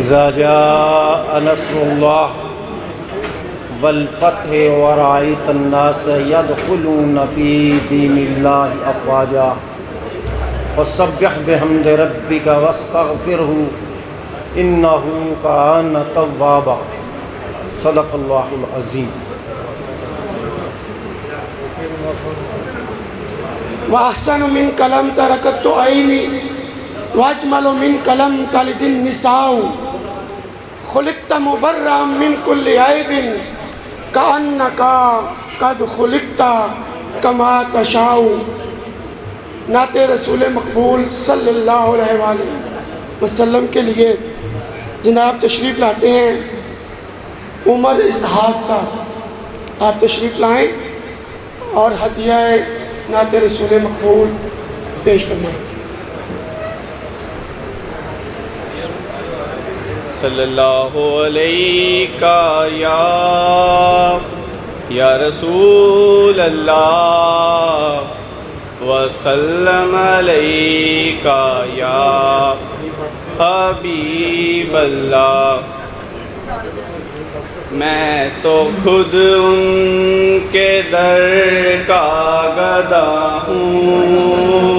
इज़ा जाअ नस्रुल्लाह वल फ़त्ह व रअयतन नास यदखुलूना फ़ी दीनिल्लाहि अफ़वाजा फसब्बिह बिहम्दि रब्बिका वस्तग़फ़िरहु इन्नहु कान तव्वाबा। सदक़ल्लाहुल अज़ीम। व अहसनु मिन कलम तरकतु ऐनी वअजमलु मिन कलम तलिदिन निसाउ खुलिक़्त मुबर्रअम मिन कुल्लि ऐबिन कअन्नका क़द खुलिक़्त कमा तशाउ। नाते रसूल मकबूल सल्लल्लाहु अलैहि वसल्लम के लिए जनाब तशरीफ़ लाते हैं उमर इसहाक़ साहब। आप तशरीफ़ लाएँ और हदिया नाते रसूल मकबूल पेश फरमाएं। सल्लल्लाहु अलैका या रसूल अल्लाह वसल्लम अलैका या हबीब अल्लाह। मैं तो खुद उनके दर का गदा हूँ,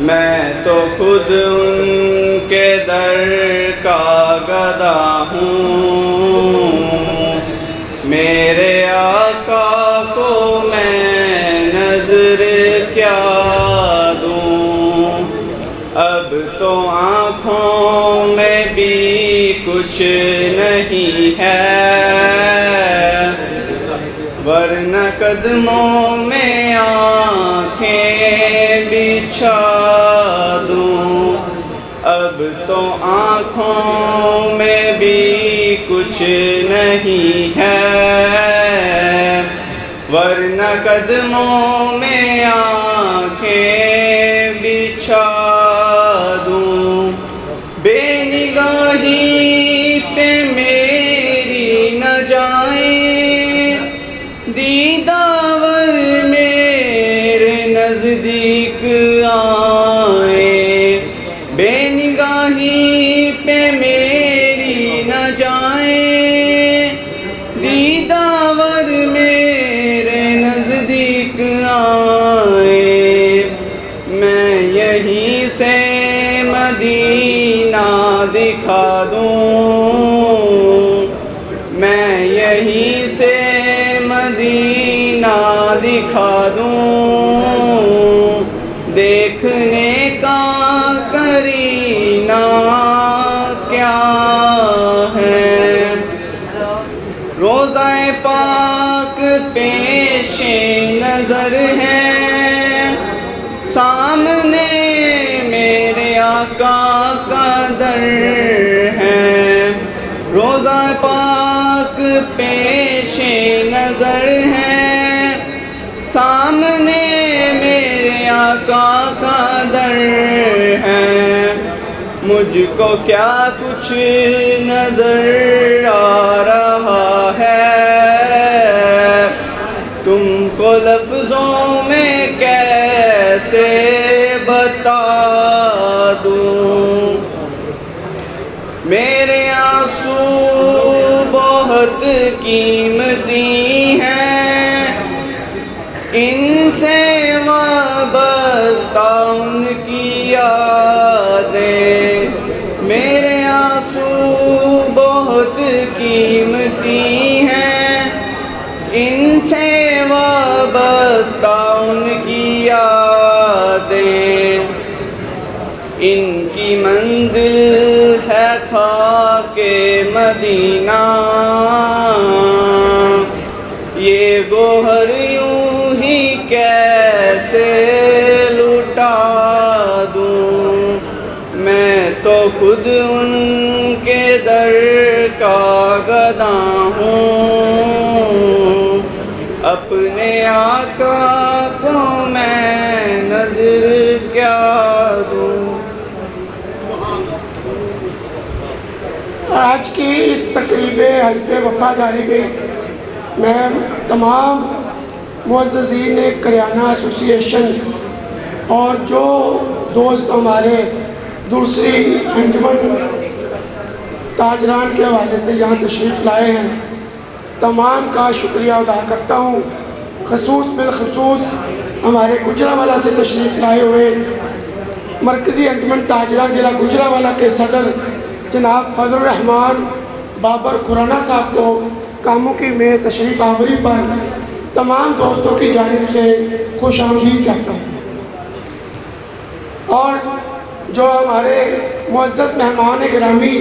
मैं तो खुद उनके दर का गदा हूँ। मेरे आका को मैं नज़र क्या दूँ, अब तो आँखों में भी कुछ नहीं है, वरना कदमों में आँखें बिछा दूँ। अब तो आँखों में भी कुछ नहीं है, वरना कदमों में आँखें बिछा दूँ। बेनिगाही पे मेरी न जाए, दीदावर मेरे नज़दीक आए। बेनिगाही पे मेरी न जाए, दीदावर मेरे नज़दीक आए। मैं यहीं से मदीना दिखा दूँ, मैं यहीं से मदीना दिखा दूँ। देखने का करीना क्या है, रोज़ाए पाक पेशे नज़र है। सामने मेरे आका का दर है, रोज़ा पाक पेशे नज़र है। सामने मेरे आका का दर है। मुझको क्या कुछ नज़र आ रहा है, तुमको लफ्ज़ों में कैसे बता दूँ। मेरे आंसू बहुत कीमती हैं, इनसे वाबस्ता उनकी यादें। मेरे आंसू बहुत कीमती हैं, इनसे वाबस्ता उनकी यादें। इनकी मंजिल है खाके मदीना, ये गोहर यूं ही कैसे लुटा दूँ। मैं तो खुद उनके दर का गदा हूँ, अपने आका को मैं नज़र क्या दूँ। आज की इस तकरीब हल्फ़े वफ़ादारी में मैं तमाम मुअज़्ज़ज़ीन करियाना एसोसिएशन और जो दोस्त हमारे दूसरी अंजुमन ताजरान के हवाले से यहाँ तशरीफ़ लाए हैं, तमाम का शुक्रिया अदा करता हूँ। खसूस बिलखसूस हमारे गुजरावाला से तशरीफ़ लाए हुए मरकज़ी अंजुमन ताजरा ज़िला गुजरावाला के सदर जनाब फजल रहमान बाबर खुराना साहब को कामों में तशरीफ़ आवरी पर तमाम दोस्तों की जानिब से खुश आमदीद कहता हूँ। और जो हमारे मुअज़्ज़ज़ मेहमान गिरामी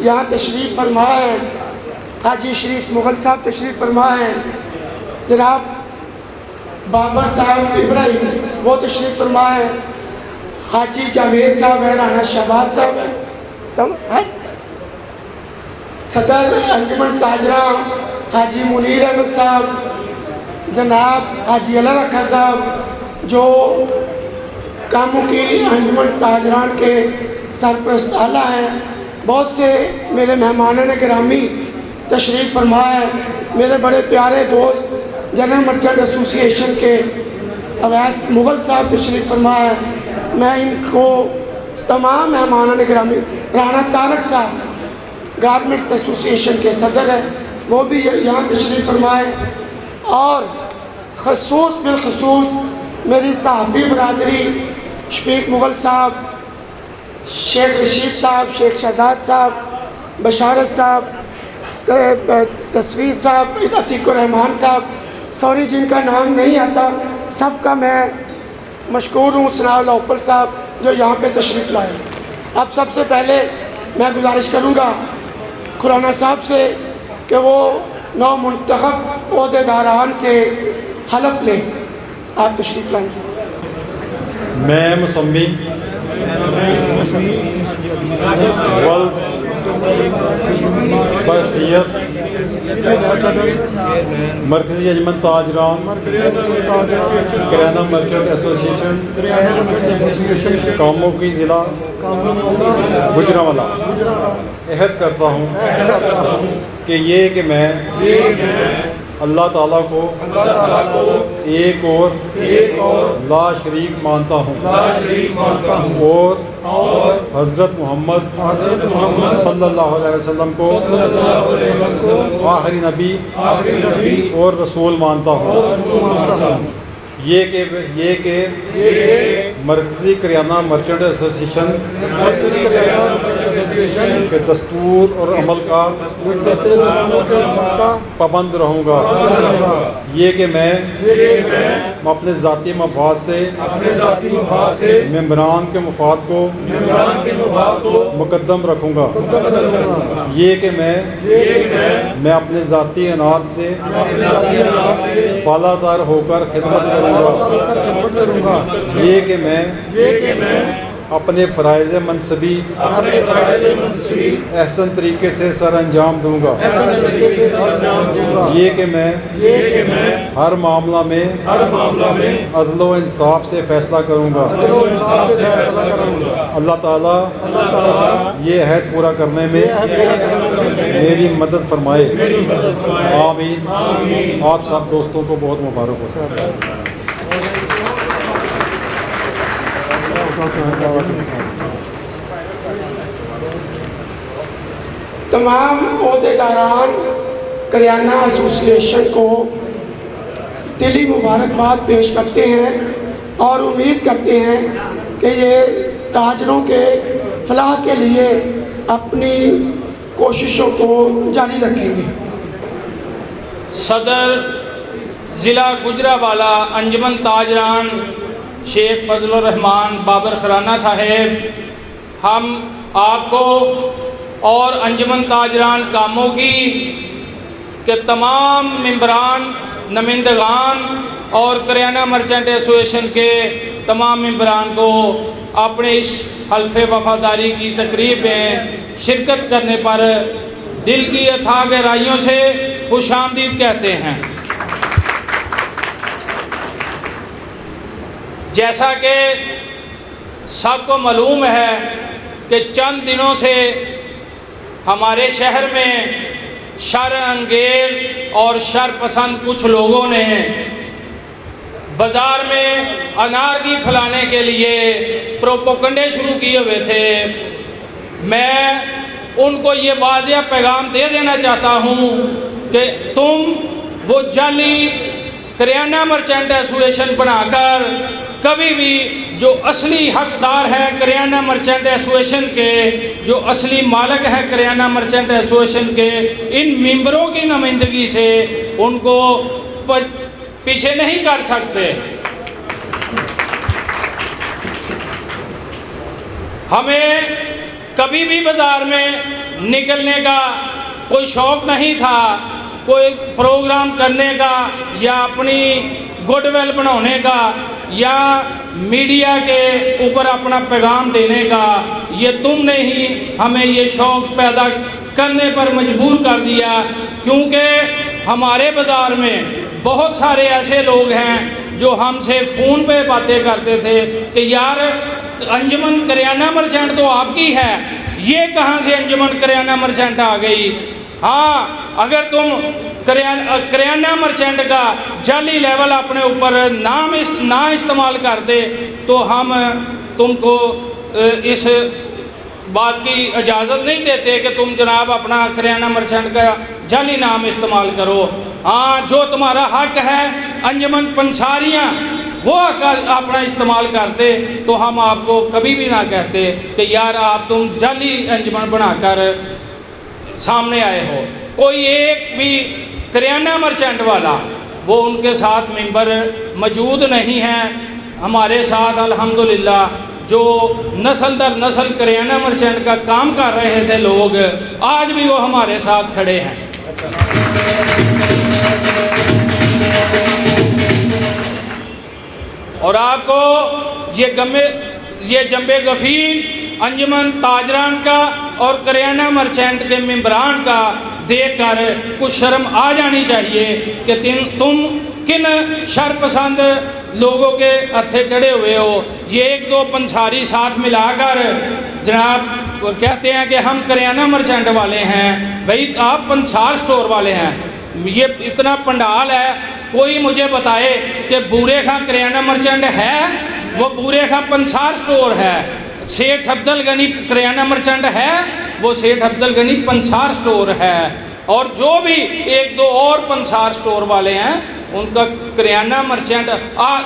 यहाँ तशरीफ़ फरमा है, हाजी शरीफ मुग़ल साहब तशरीफ़ फरमा है, जनाब बाबर साहब इब्राहिम वो तशरीफ़ फरमा है, हाजी जावेद साहब है, राना शहबाज साहब है, तम सदर अंजुमन ताजरा हाजी मुनीर अहमद साहब, जनाब हाजी अला रखा साहब जो कामों की अंजुमन ताजरान के सरपरस्त आला हैं, बहुत से मेरे मेहमानान गिरामी तशरीफ़ फरमा है, मेरे बड़े प्यारे दोस्त जनरल मर्चेंट एसोसिएशन के अवैस मुग़ल साहब तशरीफ़ फरमा है। मैं इनको तमाम मेहमानान गिरामी, राना तारक साहब गारमेंट्स एसोसिएशन के सदर हैं, वो भी यहाँ तशरीफ़ फरमाए। और खसूस बिलखसूस मेरी सहाफ़ी बरादरी शफीक मुग़ल साहब, शेख रशीद साहब, शेख शहजाद साहब, बशारत साहब, तस्वीर साहब, अतीकुर रहमान साहब, सॉरी जिनका नाम नहीं आता, सबका मैं मशकूर हूँ। सनाउल ओपल साहब जो यहाँ पे तशरीफ़ लाए। अब सबसे पहले मैं गुजारिश करूँगा खुराना साहब से कि वो नौ मुंतखब ओहदेदारान से हलफ लें। आप तशरीफ़ लाएंगे। मैं मुसम्मी बसीयत मरकज़ी अंजुमन ताजरान किराना मर्चेंट एसोसिएशन कामों की ज़िला गुजरावाला अहद करता हूँ कि मैं अल्लाह ताला को एक और ला शरीक मानता हूँ और हज़रत मोहम्मद सल्लल्लाहु अलैहि वसल्लम को आखिरी नबी और रसूल मानता हूँ। ये के मरकज़ी किराना मर्चेंट एसोसिएशन के दस्तूर और अमल का पाबंद रहूँगा। ये कि मैं अपने ज़ाती मफाद से मेंबरान के मफाद को मुकद्दम रखूँगा। ये कि मैं अपने ज़ाती अनात से पालादार होकर खिदमत करूँगा। ये कि मैं अपने फ़राइज़ मनसबी एहसन तरीके से सर अंजाम दूँगा। ये कि मैं हर मामला में अदल व इंसाफ से फ़ैसला करूँगा। अल्लाह ताला ये अहद पूरा करने में मेरी मदद फरमाए। आमीन। आप सब दोस्तों को बहुत मुबारक हो। तमाम ओहदेदारान किराना एसोसिएशन को दिली मुबारकबाद पेश करते हैं और उम्मीद करते हैं कि ये ताजरों के फलाह के लिए अपनी कोशिशों को जारी रखेंगे। सदर ज़िला गुजरावाला अंजुमन ताजरान शेख फजलुर रहमान बाबर खुराना साहेब, हम आपको और अंजुमन ताजरान कामों की के तमाम मेंबरान, नुमाइंदगान और किराना मर्चेंट एसोसिएशन के तमाम मेंबरान को अपने इस हल्फ़े वफ़ादारी की तकरीब में शिरकत करने पर दिल की अथाह गहराइयों से खुशामदीद कहते हैं। जैसा कि सबको मालूम है कि चंद दिनों से हमारे शहर में शर अंगेज़ और शर पसंद कुछ लोगों ने बाज़ार में अनारगी फैलाने के लिए प्रोपोगंडे शुरू किए हुए थे। मैं उनको ये वाज़ेह पैगाम दे देना चाहता हूँ कि तुम वो जाली करियाना मर्चेंट एसोसिएशन बनाकर कभी भी जो असली हकदार हैं करियाना मर्चेंट एसोसिएशन के, जो असली मालिक हैं करियाना मर्चेंट एसोसिएशन के, इन मेंबरों की नुमाइंदगी से उनको पीछे नहीं कर सकते। हमें कभी भी बाज़ार में निकलने का कोई शौक़ नहीं था, कोई प्रोग्राम करने का या अपनी गुडविल बनाने का या मीडिया के ऊपर अपना पैगाम देने का। ये तुमने ही हमें ये शौक़ पैदा करने पर मजबूर कर दिया, क्योंकि हमारे बाज़ार में बहुत सारे ऐसे लोग हैं जो हमसे फ़ोन पे बातें करते थे कि यार अंजुमन करियाना मर्चेंट तो आपकी है, ये कहाँ से अंजुमन करियाना मर्चेंट आ गई। हाँ, अगर तुम करियाना मर्चेंट का जाली लेवल अपने ऊपर ना इस्तेमाल करते तो हम तुमको इस बात की इजाज़त नहीं देते कि तुम जनाब अपना करियाना मर्चेंट का जाली नाम इस्तेमाल करो। हाँ, जो तुम्हारा हक है अंजुमन पंसारियाँ वो अपना इस्तेमाल करते तो हम आपको कभी भी ना कहते कि यार आप तुम जाली अंजुमन बनाकर सामने आए हो। कोई एक भी करियाना मर्चेंट वाला वो उनके साथ मेंबर मौजूद नहीं हैं। हमारे साथ अल्हम्दुलिल्लाह जो नस्ल दर नस्ल करियाना मर्चेंट का काम कर रहे थे लोग, आज भी वो हमारे साथ खड़े हैं। और आपको ये जंबे गफीर अंजुमन ताजरान का और करियाना मर्चेंट के मेंबरान का देखकर कुछ शर्म आ जानी चाहिए कि तुम किन शरपसंद लोगों के हत्थे चढ़े हुए हो। ये एक दो पंसारी साथ मिलाकर जनाब कहते हैं कि हम करियाना मर्चेंट वाले हैं, भाई आप पंसार स्टोर वाले हैं। ये इतना पंडाल है, कोई मुझे बताए कि बूरे खां करियाना मर्चेंट है, वो बूरे खां पंसार स्टोर है। सेठ अब्दुल गनी करियाना मर्चेंट है, वो सेठ अब्दुल गनी पंसार स्टोर है। और जो भी एक दो और पंसार स्टोर वाले हैं उनका करियाना मर्चेंट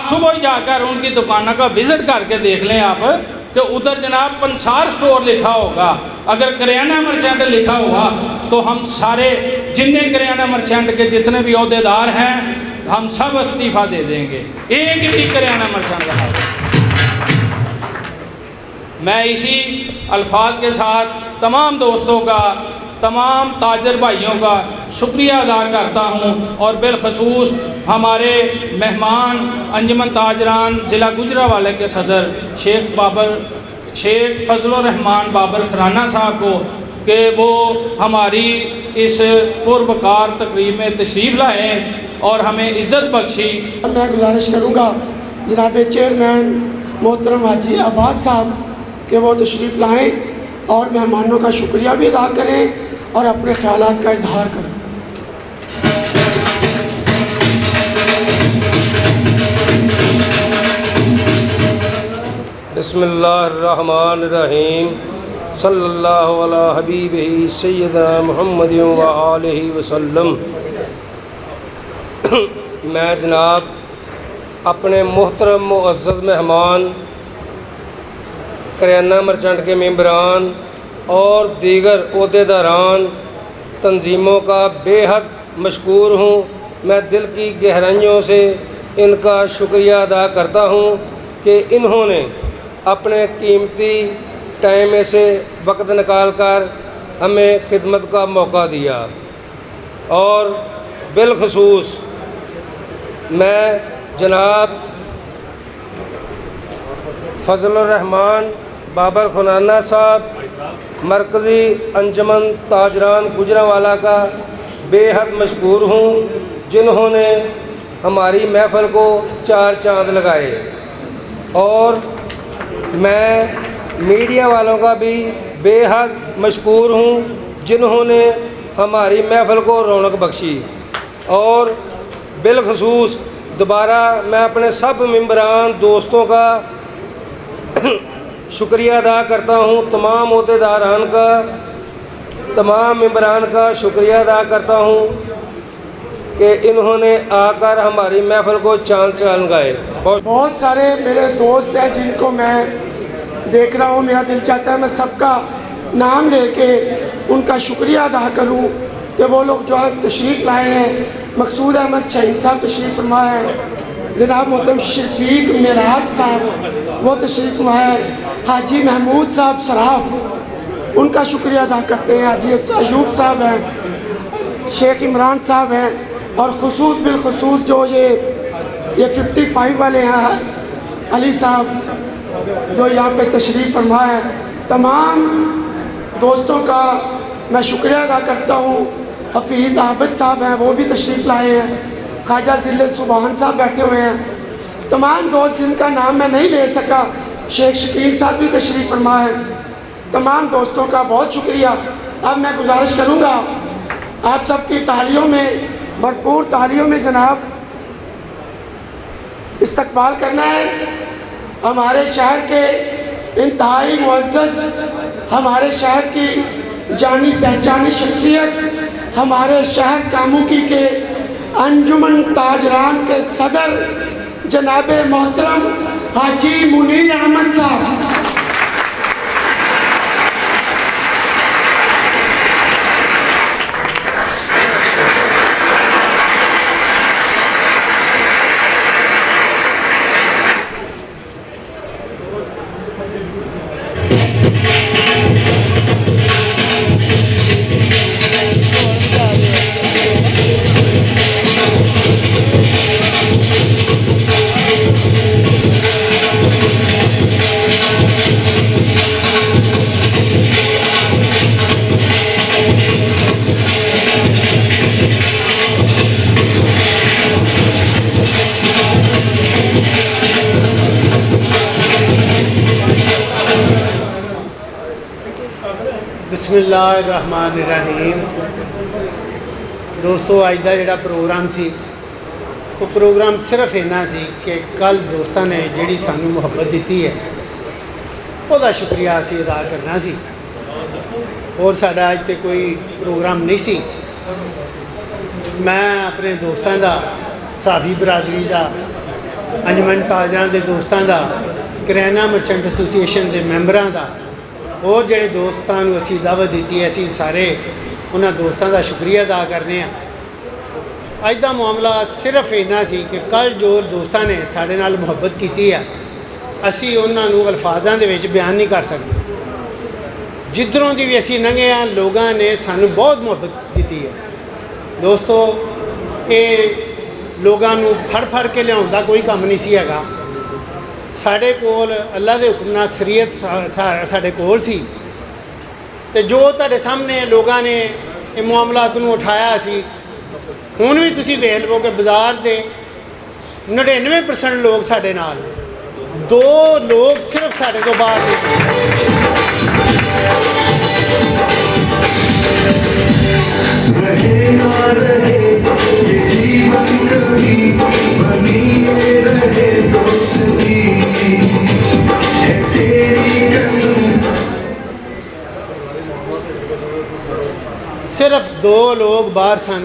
सुबह ही जाकर उनकी दुकानों का विज़िट करके देख लें आप कि उधर जनाब पंसार स्टोर लिखा होगा। अगर करियाना मर्चेंट लिखा हुआ तो हम सारे जितने करियाना मर्चेंट के जितने भी अहदेदार हैं हम सब इस्तीफ़ा दे देंगे, एक भी करियाना मर्चेंट रहा। मैं इसी अल्फाज के साथ तमाम दोस्तों का, तमाम ताजर भाइयों का शुक्रिया अदा करता हूँ और बिलखसूस हमारे मेहमान अंजुमन ताजरान ज़िला गुजरावाला के सदर शेख फजलुर रहमान बाबर खराना साहब को कि वो हमारी इस पुरवकार तकरीब में तशरीफ़ लाएँ और हमें इज़्ज़त बख्शी। मैं गुजारिश करूँगा जनाब चेयरमैन मोहतरम हाजी अब्बास साहब कि वो तशरीफ़ लाएँ और मेहमानों का शुक्रिया भी अदा करें और अपने ख्यालात का इजहार करें। बिस्मिल्लाहिर्रहमानिर्रहीम सल्लल्लाहु अला हबीबिही सय्यदना मुहम्मद व आलिहि वसल्लम। मैं जनाब अपने मोहतरम मुअज़्ज़ज़ मेहमान करियाना मर्चेंट के मेंबरान और दीगर ओहदेदारान तंजीमों का बेहद मशकूर हूँ। मैं दिल की गहराइयों से इनका शुक्रिया अदा करता हूँ कि इन्होंने अपने कीमती टाइम में से वक्त निकाल कर हमें खिदमत का मौका दिया। और बिलखसूस मैं जनाब फजलुर रहमान बाबर खराना साहब मरकज़ी अंजुमन ताजरान गुजरावाला का बेहद मशकूर हूँ, जिन्होंने हमारी महफ़िल को चार चांद लगाए। और मैं मीडिया वालों का भी बेहद मशकूर हूँ, जिन्होंने हमारी महफ़िल को रौनक बख्शी। और बिलखसूस दोबारा मैं अपने सब मेंबरान दोस्तों का शुक्रिया अदा करता हूँ, तमाम ओहदेदारान का तमाम मेंबरान का शुक्रिया अदा करता हूँ कि इन्होंने आकर हमारी महफिल को चांद लगाए। बहुत सारे मेरे दोस्त हैं जिनको मैं देख रहा हूँ, मेरा दिल चाहता है मैं सबका नाम लेके उनका शुक्रिया अदा करूँ कि वो लोग जो है तशरीफ़ लाए हैं। मकसूद अहमद शहीद साहब तशरीफ़ फरमाए हैं, जनाब मोहतरम शफीक मेराज साहब वो तशरीफ़ फरमाए हैं, हाजी महमूद साहब सराफ उनका शुक्रिया अदा करते हैं, हाजी अयूब साहब हैं, शेख इमरान साहब हैं, और खुसूस बिलखसूस जो ये 55 वाले हैं अली साहब जो यहाँ पे तशरीफ़ फरमा है। तमाम दोस्तों का मैं शुक्रिया अदा करता हूँ। हफीज़ आबिद साहब हैं वो भी तशरीफ़ लाए हैं, ख्वाजा ज़िले सुबहान साहब बैठे हुए हैं। तमाम दोस्त जिनका नाम मैं नहीं ले सका, शेख शकील साहब भी तशरीफ़ फरमा है। तमाम दोस्तों का बहुत शुक्रिया। अब मैं गुजारिश करूँगा आप सबकी तालियों में, भरपूर तालियों में जनाब इस्तकबाल करना है। हमारे शहर के इंतहाई मुअज़्ज़ज़, हमारे शहर की जानी पहचानी शख्सियत, हमारे शहर कामुकी के अंजुमन ताजरान के सदर जनाब मोहतरम हाजी मुनीर अहमद साहब, बिस्मिल्लाहिर्रहमानिर्रहीम। दोस्तों अज का जोड़ा प्रोग्राम सी वो प्रोग्राम सिर्फ इन्ना सी कि कल दोस्तों ने जिहड़ी सानू मुहब्बत दी है उसका शुक्रिया असी अदा करना सी, और साडा अज तो कोई प्रोग्राम नहीं सी। मैं अपने दोस्तों का, साफी बरादरी का, अंजमन ताजरान के दोस्तों का, करियाना मर्चेंट एसोसीएशन के मैंबरों का, और जोड़े दोस्तों को असी दावत दी है, असी सारे उन्होंने दोस्तों का शुक्रिया अदा करने। अज का मामला सिर्फ इन्ना सी कि कल जो दोस्तों ने साढ़े नाल मुहब्बत की है असी उन्होंने अल्फाजां दे विच बयान नहीं कर सकते। जिधरों की भी असी लंघे हैं लोगों ने सानू बहुत मुहब्बत दी है। दोस्तों ये लोगों को फड़ फड़ के लिया कोई काम नहीं सी हैगा। साढ़े कोल अल्लाह के हुक्म नाल अक्सरीयत साढ़े कोल सी, ते जो तुहाडे सामने लोगों ने ये मामलात नूं उठाया सी, हुण भी तुसीं वेख लवो कि बाज़ार के 99% लोग साढ़े नाल, 2 लोग सिर्फ साढ़े तो बाहर सिर्फ 2 लोग बाहर सन,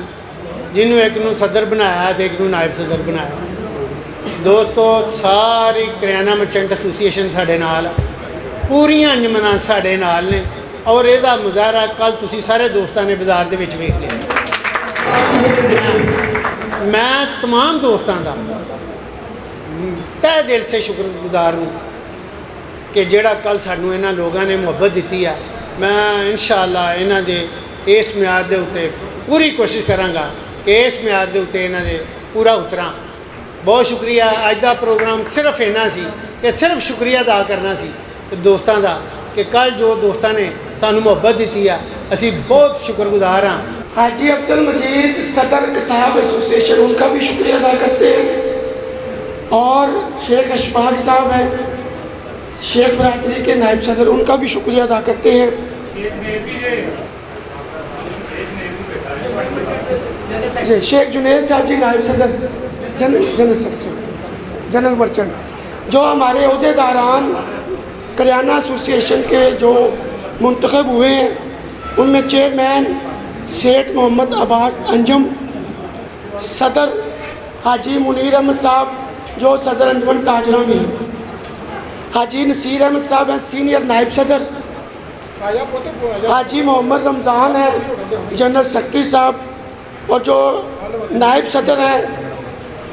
जिन्होंने एक नूं सदर बनाया तो एक नूं नायब सदर बनाया। दोस्तों सारी करियाना मर्चेंट एसोसीएशन साढ़े नाल, पूरियां अंजमना साढ़े नाल ने, और इसका मुजाहरा कल तुसीं सारे दोस्तों ने बाज़ार दे विच वेख लिया। मैं तमाम दोस्तों का तहे दिल से शुक्रगुजार हूँ कि जिहड़ा कल सानू इन्हां लोगों ने मुहब्बत दी है। मैं इंशाअल्लाह इन्हां दे इस म्यार दे उत्ते पूरी कोशिश करांगा कि इस म्यार दे उत्ते इन्हां दे पूरा उतरां। बहुत शुक्रिया। अज का प्रोग्राम सिर्फ इन्ना सी कि सिर्फ शुक्रिया अदा करना सी दोस्तों का कि कल जो दोस्तों ने सानू मुहब्बत दी है असी बहुत शुक्रगुजार हाँ। हाजी अब्दुल मजीद सदर कसाब एसोसिएशन उनका भी शुक्रिया अदा करते हैं, और शेख अशफाक साहब हैं शेख बरादरी के नायब सदर, उनका भी शुक्रिया अदा करते हैं। जी शेख जुनेद साहब जी नायब सदर जनरल मर्चेंट, जो हमारे अहदेदारान करियाना एसोसिएशन के जो मुंतखब हुए हैं उनमें चेयरमैन सेठ मोहम्मद अब्बास अंजुम, सदर हाजी मुनीर अहमद साहब जो सदर अंजुमन ताजरा में हैं, हाजी नसीर अहमद साहब हैं सीनियर नायब सदर, हाजी मोहम्मद रमज़ान हैं जनरल सेक्रेटरी साहब, और जो नायब सदर हैं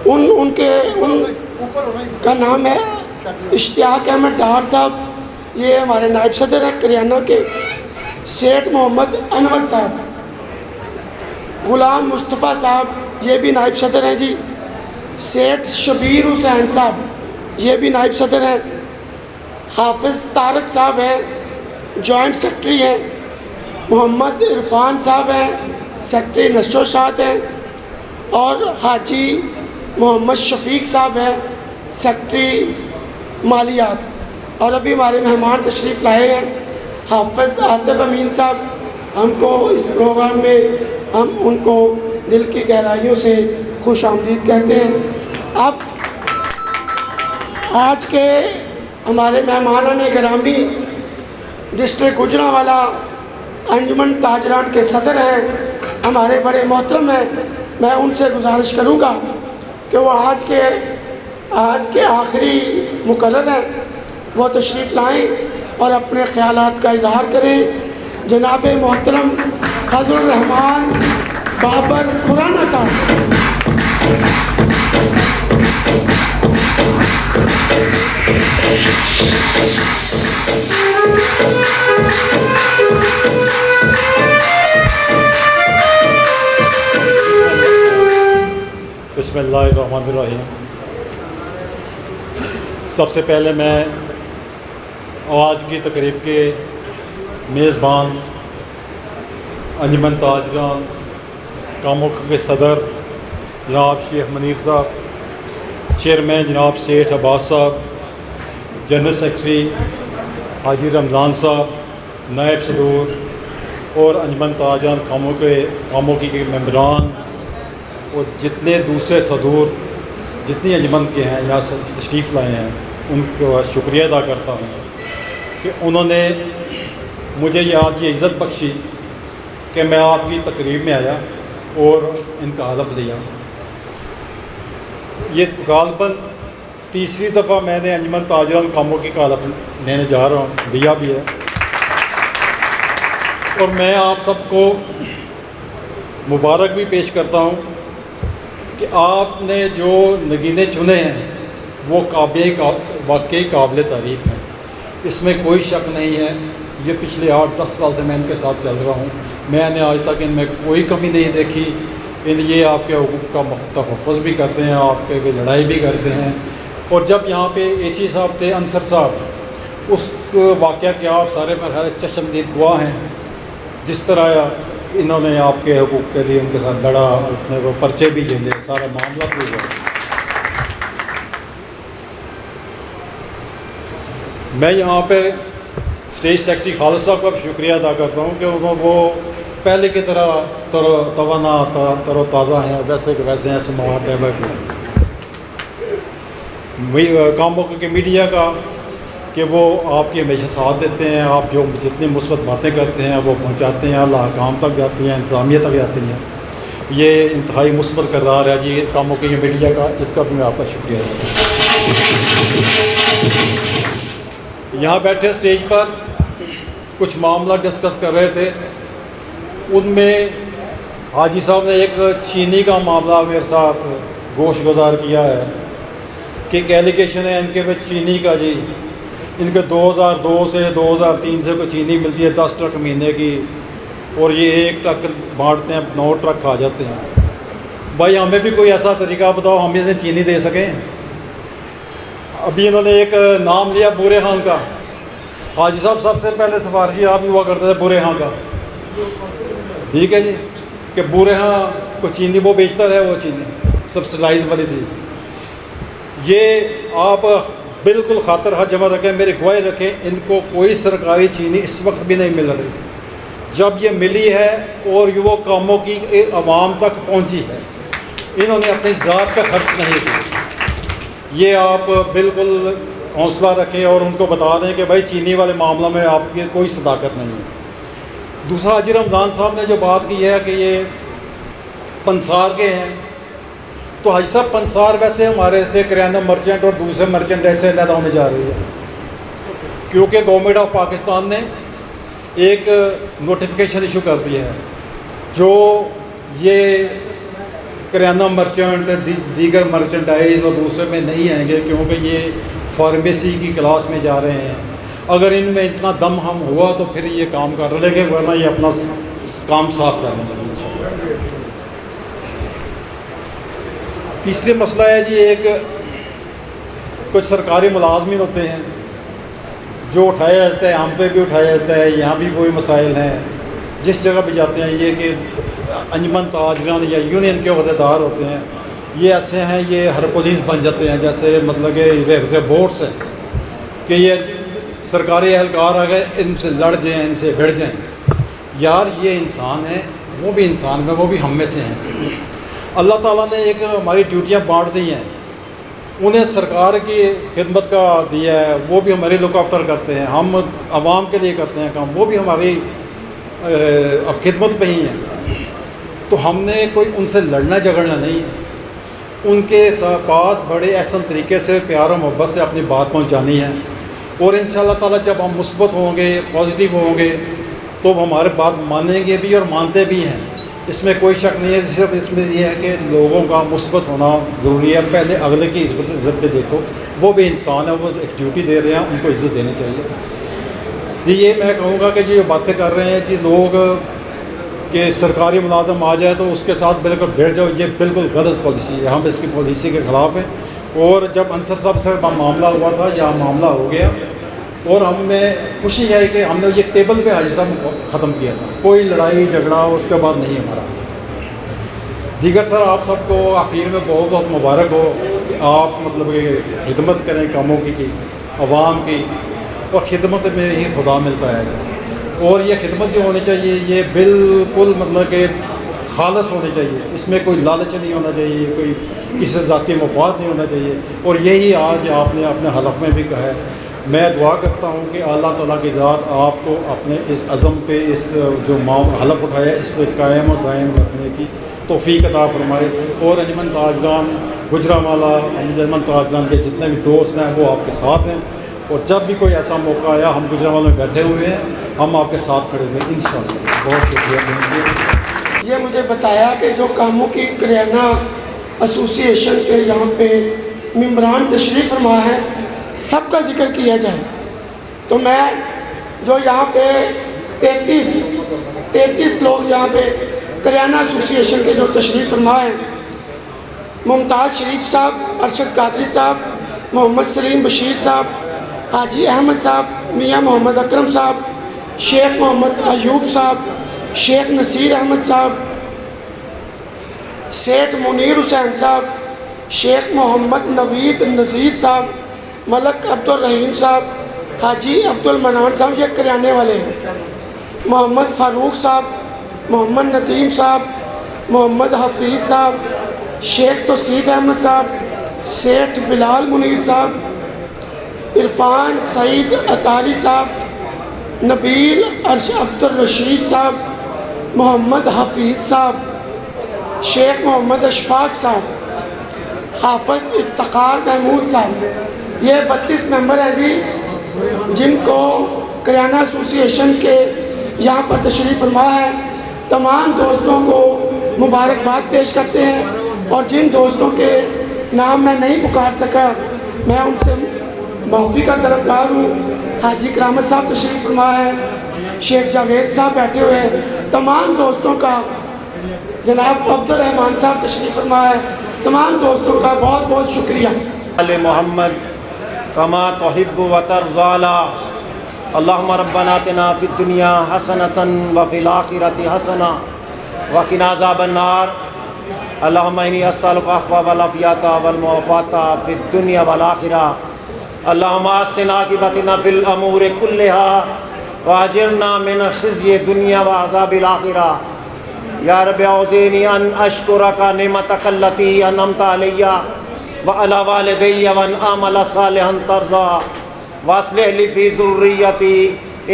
उनका नाम है इश्तियाक अहमद डार साहब, ये हमारे नायब सदर हैं करियाना के। सेठ मोहम्मद अनवर साहब, गुलाम मुस्तफ़ा साहब ये भी नायब सदर हैं जी। सेठ शबीर हुसैन साहब ये भी नायब सदर हैं। हाफिज़ तारक साहब हैं जॉइंट सेक्रेटरी हैं। मोहम्मद इरफान साहब हैं सेक्रेटरी नशो शात हैं। और हाजी मोहम्मद शफीक साहब हैं सेक्रेटरी मालियात। और अभी हमारे मेहमान तशरीफ़ लाए हैं हाफिज़ आतिफ़ अमीन साहब, हमको इस प्रोग्राम में हम उनको दिल की गहराइयों से खुश आमदीद कहते हैं। अब आज के हमारे मेहमान गिरामी डिस्ट्रिक्ट गुजरांवाला अंजुमन ताजरान के सदर हैं, हमारे बड़े मोहतरम हैं। मैं उनसे गुजारिश करूंगा कि वो आज के आखिरी मुकर्रर हैं, वो तशरीफ़ लाएं और अपने ख़यालात का इज़हार करें। जनाब मोहतरम फजलुर रहमान बाबर खुराना साहब। बिस्मिल्लाहिर्रहमानिर्रहीम। सबसे पहले मैं आज की तकरीब के मेज़बान अंजुमन ताजरान कामोक के सदर जनाब शेख मुनीर साहब, चेयरमैन जनाब सेठ अब्बास साहब, जनरल सेक्रेटरी हाजी रमज़ान साहब, नायब सदूर और अंजुमन ताजरान कामोकी के मेम्बरान और जितने दूसरे सदूर जितनी अंजुमन के हैं यहाँ से तशरीफ़ लाए हैं, उनको शुक्रिया अदा करता हूँ कि उन्होंने मुझे आज ये इज़्ज़त बख्शी कि मैं आपकी तकरीब में आया और इनका हलफ लिया। ये गालबन तीसरी दफ़ा मैंने अंजुमन ताजरान कामोकी का हलफ लेने जा रहा हूँ, दिया भी है। और मैं आप सबको मुबारक भी पेश करता हूँ कि आपने जो नगीने चुने हैं वो वाकई काबिल तारीफ़ हैं, इसमें कोई शक नहीं है। ये पिछले 8-10 साल से मैं इनके साथ चल रहा हूँ, मैंने आज तक इनमें कोई कमी नहीं देखी। ये आपके हुकूक का तहफ़्फ़ुज़ भी करते हैं, आपके लड़ाई भी करते हैं। और जब यहाँ पे एसी साहब थे अंसर साहब, उस वाक़या के आप सारे मेरे ख्याल चश्मदीद गवाह हैं, जिस तरह इन्होंने आपके हुकूक के लिए उनके साथ लड़ा, उसमें वो पर्चे भी झेले, सारा मामला भी हुआ। मैं यहाँ पर स्टेज सेक्रेटरी खालिद साहब का शुक्रिया अदा करता हूँ कि वो पहले की तरह तवाना तरोताज़ा हैं, वैसे के वैसे हैं, स्मार्ट है। कामोक के मीडिया का कि वो आपके हमेशा साथ देते हैं, आप जो जितनी मुस्बत बातें करते हैं वो पहुँचाते हैं, अल्लाह काम तक जाती हैं, इंतज़ामिया तक जाती हैं। ये इंतहाई मुस्बत किरदार है जी कामोक के मीडिया का, इसका भी मैं आपका शुक्रिया अदा करता हूँ। यहाँ बैठे स्टेज पर कुछ मामला डिस्कस कर रहे थे, उनमें हाजी साहब ने एक चीनी का मामला मेरे साथ गोश गुजार किया है कि एक एलिगेशन है इनके पे चीनी का जी, इनके 2002 से 2003 से कोई चीनी मिलती है 10 ट्रक महीने की, और ये 1 ट्रक बांटते हैं, 9 ट्रक खा जाते हैं। भाई हमें भी कोई ऐसा तरीका बताओ हम इन्हें चीनी दे सकें। अभी इन्होंने एक नाम लिया बूरे खान का। हाजी साहब सबसे पहले सिफारिशी आप ही हुआ करते थे बूरे खां का, ठीक है जी, कि बूरे खां को चीनी वो बेचता रहे, वो चीनी सब्सिडाइज वाली थी। ये आप बिल्कुल खातर हाथ जमा रखें, मेरी गवाही रखें, इनको कोई सरकारी चीनी इस वक्त भी नहीं मिल रही। जब ये मिली है और ये वो कामों की आवाम तक पहुंची है, इन्होंने अपनी ज़ात का खर्च नहीं किया। ये आप बिल्कुल हौसला रखें और उनको बता दें कि भाई चीनी वाले मामला में आपकी कोई सदाकत नहीं है। दूसरा हाजी रमज़ान साहब ने जो बात की है कि ये पंसार के हैं, तो हाजी साहब पंसार वैसे हमारे से करियाना मर्चेंट और दूसरे मर्चेंट ऐसे अलग होने जा रही है, क्योंकि गवर्नमेंट ऑफ पाकिस्तान ने एक नोटिफिकेशन इशू कर दिया है जो ये करियाना मर्चेंट दीगर मर्चेंडाइज और दूसरे में नहीं आएंगे, क्योंकि ये फार्मेसी की क्लास में जा रहे हैं। अगर इनमें इतना दम हम हुआ तो फिर ये काम कर लेंगे, वरना ये अपना काम साफ कर लेंगे। तीसरी मसला है जी, एक कुछ सरकारी मुलाजमीन होते हैं जो उठाया जाता है, हम पे भी उठाया जाता है, यहाँ भी वही मसाइल हैं, जिस जगह भी जाते हैं। ये कि अंजमन ताजरान या यूनियन के अहदेदार होते हैं, ये ऐसे हैं, ये हर पुलिस बन जाते हैं, जैसे मतलब कि बोर्ड्स हैं कि ये सरकारी एहलकार आ गए, इनसे लड़ जाएँ, इनसे भिड़ जाएँ। यार ये इंसान है, वो भी इंसान है, वो भी हम में से हैं। अल्लाह ताला ने एक हमारी ड्यूटियाँ बांट दी हैं, उन्हें सरकार की खिदमत का दिया है, वो भी हमारी लुक आफ्टर करते हैं, हम आवाम के लिए करते हैं काम, वो भी हमारी खिदमत पे ही हैं। तो हमने कोई उनसे लड़ना झगड़ना नहीं है, उनके पास बड़े एहसन तरीके से प्यार और मोहब्बत से अपनी बात पहुंचानी है। और इंशाअल्लाह ताला जब हम मुस्बत होंगे, पॉजिटिव होंगे, तो हमारे बात मानेंगे भी और मानते भी हैं, इसमें कोई शक नहीं है। सिर्फ इसमें यह है कि लोगों का मुस्बत होना ज़रूरी है। पहले अगले की इज़्ज़त पे देखो, वो भी इंसान है, वो एक ड्यूटी दे रहे हैं, उनको इज़्ज़त देनी चाहिए जी। ये मैं कहूँगा कि जी बातें कर रहे हैं जी लोग कि सरकारी मुलाजम आ जाए तो उसके साथ बिल्कुल बैठ जाओ, ये बिल्कुल गलत पॉलिसी है, हम इसकी पॉलिसी के ख़िलाफ़ हैं। और जब अंसर साहब से मामला हुआ था या मामला हो गया, और हमें खुशी है कि हमने ये टेबल पे हाजी साहब ख़त्म किया था, कोई लड़ाई झगड़ा उसके बाद नहीं हमारा। दीगर सर आप सबको आखिर में बहुत बहुत मुबारक हो कि आप मतलब कि खिदमत करें कामों की आवाम की, और ख़िदमत में ही खुदा मिलता है। और ये खिदमत जो होनी चाहिए ये बिल्कुल मतलब कि खालस होनी चाहिए, इसमें कोई लालच नहीं होना चाहिए, कोई किसी ज़ाती मफाद नहीं होना चाहिए। और यही आज आपने अपने हलफ में भी कहा है। मैं दुआ करता हूँ कि अल्लाह ताला की ज़ात आपको अपने इस अज़म पे, इस जो हलफ उठाया इस पर कायम और दायम रखने की तौफ़ीक अता फरमाए। और अंजमन ताजरान गुजरावाला, अंजमन ताजरान के जितने भी दोस्त हैं वो आपके साथ हैं, और जब भी कोई ऐसा मौका आया, हम गुजरावाला में बैठे हुए हैं, हम आपके साथ खड़े हुए इंशाअल्लाह। बहुत शुक्रिया। ये मुझे बताया कि जो कामों की करियाना एसोसिएशन के यहाँ पे मेंबरान तशरीफ़ फरमा है, सबका जिक्र किया जाए। तो मैं जो यहाँ पे 33 लोग यहाँ पे करियाना एसोसिएशन के जो तशरीफ़ फरमा है, मुमताज़ शरीफ साहब, अरशद कादरी साहब, मोहम्मद सलीम बशीर साहब, हाजी अहमद साहब, मियाँ मोहम्मद अकरम साहब, शेख मोहम्मद अयूब साहब, शेख नसीर अहमद साहब, सेठ मुनीर हुसैन साहब, शेख मोहम्मद नवीद नज़ीर साहब, मलक अब्दुल रहीम साहब, हाजी अब्दुल मनान साहब, ये करियाने वाले हैं, मोहम्मद फ़ारूक साहब, मोहम्मद नदीम साहब, मोहम्मद हफीज़ साहब, शेख तौसीफ़ अहमद साहब, सेठ बिलाल मुनीर साहब, इरफान सईद अतारी साहब, नबील अर्श अब्दुल रशीद साहब, मोहम्मद हफीज़ साहब, शेख मोहम्मद अशफाक साहब, हाफिज़ इफ्तिखार महमूद साहब। ये 32 मेंबर हैं जी, जिनको करियाना एसोसिएशन के यहाँ पर तशरीफ़ फरमा है। तमाम दोस्तों को मुबारकबाद पेश करते हैं, और जिन दोस्तों के नाम मैं नहीं पुकार सका, मैं उनसे माफ़ी का तलबगार हूँ। हाजी करामत साहब तशरीफ़ फरमा है, शेख जावेद साहब बैठे हुए हैं, तमाम दोस्तों का, जनाब अब्दुल रहमान साहब तशरीफ़ फरमा है, तमाम दोस्तों का बहुत बहुत शुक्रिया। अले मोहम्मद कमा तुहिब्बु व तर्ज़ा। अल्लाहुम्मा रब्बना आतिना फिद दुनिया हसनतन व फिल आखिरति हसना व क़िना अज़ाबन नार। अल्लाहुम्मा इन्नी अस्अलुका अफ़्वा वल आफ़ियता वल मुआफ़ाता फिद दुनिया वल आखिरह। अल्लाहुम्मा अहसिन आक़िबतना फ़िल अमूरि कुल्लिहा व अजिरना मिन ख़िज़्यि दुनिया व अज़ाबिल आखिरह। या रब्बि औज़िनी अन अशकुरका निअमतक अल्लती अनअमता अलैया व अला वालिदैया व अन आमला सालिहन तर्ज़ा व अस्लिह ली फ़ी ज़ुर्रिय्यती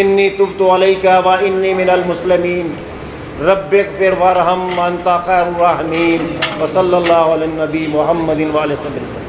इन्नी तुब्तु अलैका व इन्नी मिनल मुस्लिमीन रब्बिगफिर वरहम अंता खैरुर राहिमीन व सल्लल्लाहु अला नबी मुहम्मदिन व आलिहि वसल्लम।